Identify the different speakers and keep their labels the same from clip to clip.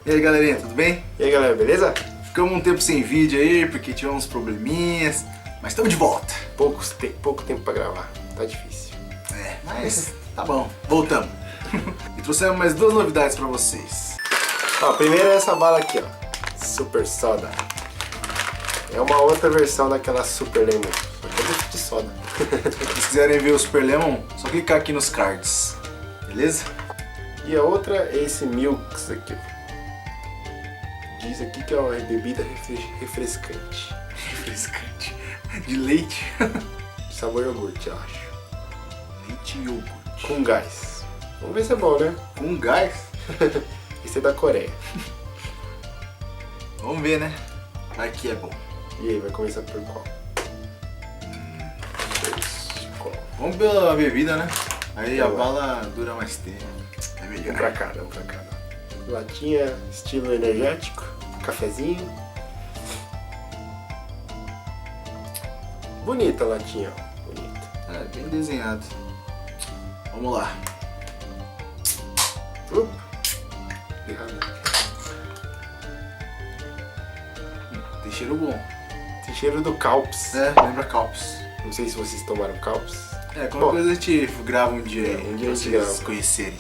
Speaker 1: E aí galerinha, tudo bem?
Speaker 2: E aí galera, beleza?
Speaker 1: Ficamos um tempo sem vídeo aí, porque tivemos uns probleminhas, mas estamos de volta.
Speaker 2: Pouco tempo pra gravar, tá difícil.
Speaker 1: Mas tá bom, voltamos. E trouxemos mais duas novidades pra vocês.
Speaker 2: Ó, a primeira é essa bala aqui, ó. Super Soda. É uma outra versão daquela Super Lemon, só que é de soda.
Speaker 1: Se vocês quiserem ver o Super Lemon, só clicar aqui nos cards, beleza?
Speaker 2: E a outra é esse Milks aqui. Diz aqui que é uma bebida refrescante.
Speaker 1: Refrescante. De leite.
Speaker 2: De sabor iogurte, eu acho.
Speaker 1: Leite e iogurte.
Speaker 2: Com gás. Vamos ver se é bom, né?
Speaker 1: Com gás?
Speaker 2: Esse é da Coreia.
Speaker 1: Vamos ver, né? Vai que é bom.
Speaker 2: E aí, vai começar por qual? Qual?
Speaker 1: Vamos pela bebida, né? Aí a
Speaker 2: Vamos lá.
Speaker 1: bala dura mais tempo. É
Speaker 2: Um
Speaker 1: melhor.
Speaker 2: pra cada, um pra cada. Latinha estilo energético, cafezinho. Bonita a latinha, ó. Bonita.
Speaker 1: É, bem desenhado. Vamos lá.
Speaker 2: Errado.
Speaker 1: Tem cheiro bom.
Speaker 2: Tem cheiro do Calps.
Speaker 1: É, lembra Calpis.
Speaker 2: Não sei se vocês tomaram Calps.
Speaker 1: É, qualquer
Speaker 2: Bom.
Speaker 1: coisa a gente grava um dia aí,
Speaker 2: Um dia a
Speaker 1: pra
Speaker 2: gente
Speaker 1: vocês
Speaker 2: grava.
Speaker 1: conhecerem.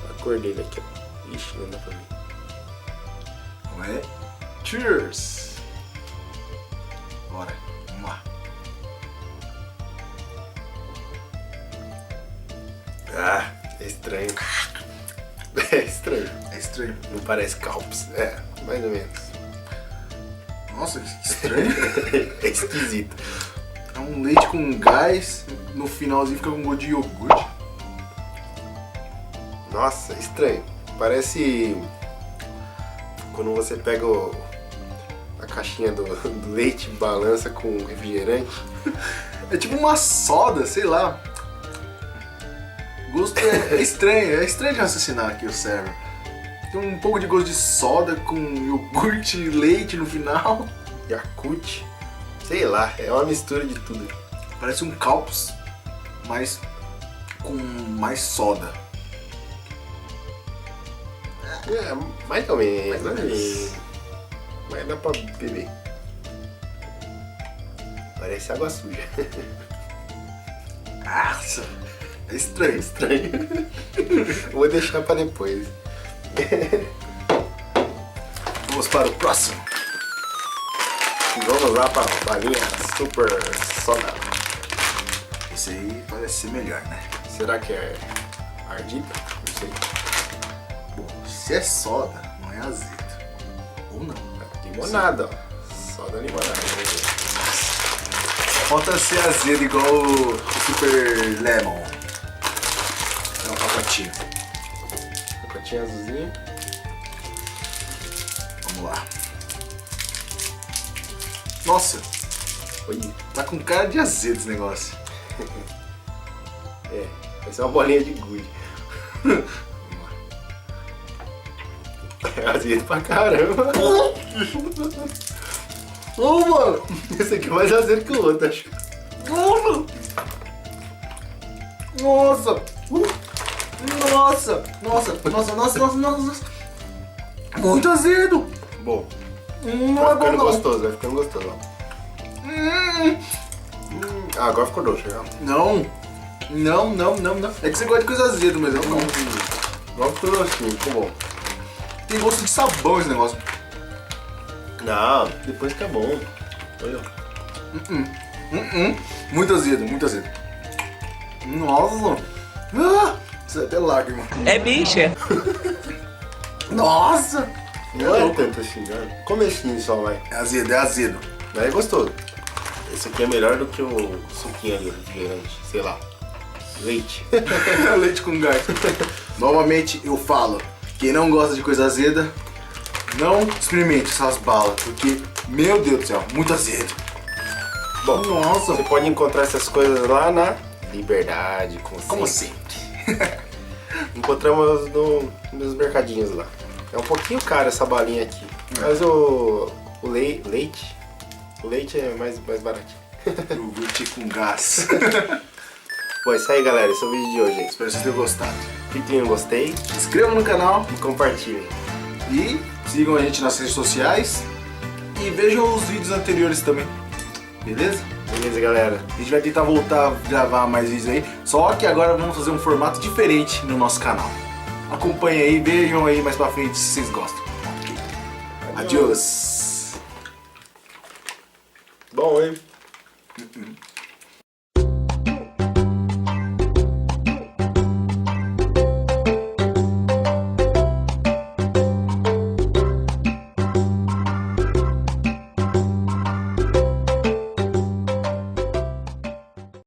Speaker 2: A cor dele aqui, ó. Ixi, não dá pra ver.
Speaker 1: Não é? Cheers! Bora, vamos lá.
Speaker 2: Ah, é estranho. É estranho.
Speaker 1: É estranho.
Speaker 2: Não parece Calps. É, mais ou menos.
Speaker 1: Nossa, que estranho.
Speaker 2: É esquisito.
Speaker 1: É um leite com gás, no finalzinho fica com gosto de iogurte.
Speaker 2: Nossa, estranho. Parece quando você pega a caixinha do leite e balança com refrigerante.
Speaker 1: É tipo uma soda, sei lá. O gosto é estranho de raciocinar aqui o cérebro. Tem um pouco de gosto de soda com iogurte e leite no final.
Speaker 2: Yakult. Sei lá, é uma mistura de tudo.
Speaker 1: Parece um Calpis, mas com mais soda.
Speaker 2: É, mais ou menos.
Speaker 1: Mais ou menos.
Speaker 2: Mas dá pra beber. Parece água suja.
Speaker 1: Nossa, é estranho.
Speaker 2: Estranho. Vou deixar pra depois.
Speaker 1: Vamos para o próximo.
Speaker 2: E vamos lá pra balinha Super Soda.
Speaker 1: Esse aí parece ser melhor, né?
Speaker 2: Será que é ardida? Não sei.
Speaker 1: Bom, se é soda, não é azedo. Ou não.
Speaker 2: Limonada, ó. Soda limonada.
Speaker 1: Falta ser azedo igual o Super Lemon. É um pacotinho.
Speaker 2: Pacotinho azulzinho.
Speaker 1: Vamos lá. Nossa,
Speaker 2: Oi.
Speaker 1: tá com cara de azedo esse negócio.
Speaker 2: É, vai ser uma bolinha de gude. É azedo pra caramba.
Speaker 1: Ô, mano!
Speaker 2: Esse aqui é mais azedo que o outro, acho.
Speaker 1: Nossa! Nossa! Muito azedo!
Speaker 2: Bom,
Speaker 1: Não
Speaker 2: vai
Speaker 1: é bom
Speaker 2: ficando
Speaker 1: não.
Speaker 2: gostoso, vai ficando gostoso, ó. Ah, agora ficou doce, já.
Speaker 1: Não. É que você gosta de coisa azeda, mas eu não.
Speaker 2: Agora ficou docinho, ficou bom.
Speaker 1: Tem gosto de sabão esse negócio.
Speaker 2: Não, depois fica bom. Olha.
Speaker 1: Muito azedo. Nossa! Ah, isso é até lágrima.
Speaker 3: É bicha.
Speaker 1: Nossa!
Speaker 2: Não é tanto assim, né? Comecinho só, vai.
Speaker 1: É azedo.
Speaker 2: Mas é gostoso. Esse aqui é melhor do que o suquinho ali, refrigerante. Sei lá. Leite.
Speaker 1: Leite com gás. Novamente eu falo, quem não gosta de coisa azeda, não experimente essas balas, porque, meu Deus do céu, muito azedo.
Speaker 2: Bom,
Speaker 1: Nossa!
Speaker 2: você pode encontrar essas coisas lá na Liberdade,
Speaker 1: Como
Speaker 2: sempre.
Speaker 1: sempre.
Speaker 2: Encontramos nos mercadinhos lá. É um pouquinho caro essa balinha aqui. Mas o leite é mais baratinho.
Speaker 1: Iogurte com gás.
Speaker 2: Bom, é isso aí, galera. Esse é o vídeo de hoje.
Speaker 1: Espero que vocês tenham gostado.
Speaker 2: Cliquem no gostei
Speaker 1: Se inscrevam no canal
Speaker 2: e compartilhem.
Speaker 1: e Sigam a gente nas redes sociais e vejam os vídeos anteriores também. Beleza?
Speaker 2: Beleza, galera.
Speaker 1: A gente vai tentar voltar a gravar mais vídeos aí, só que agora vamos fazer um formato diferente no nosso canal. Acompanhem aí, vejam aí mais pra frente se vocês gostam. Adiós.
Speaker 2: Bom, hein?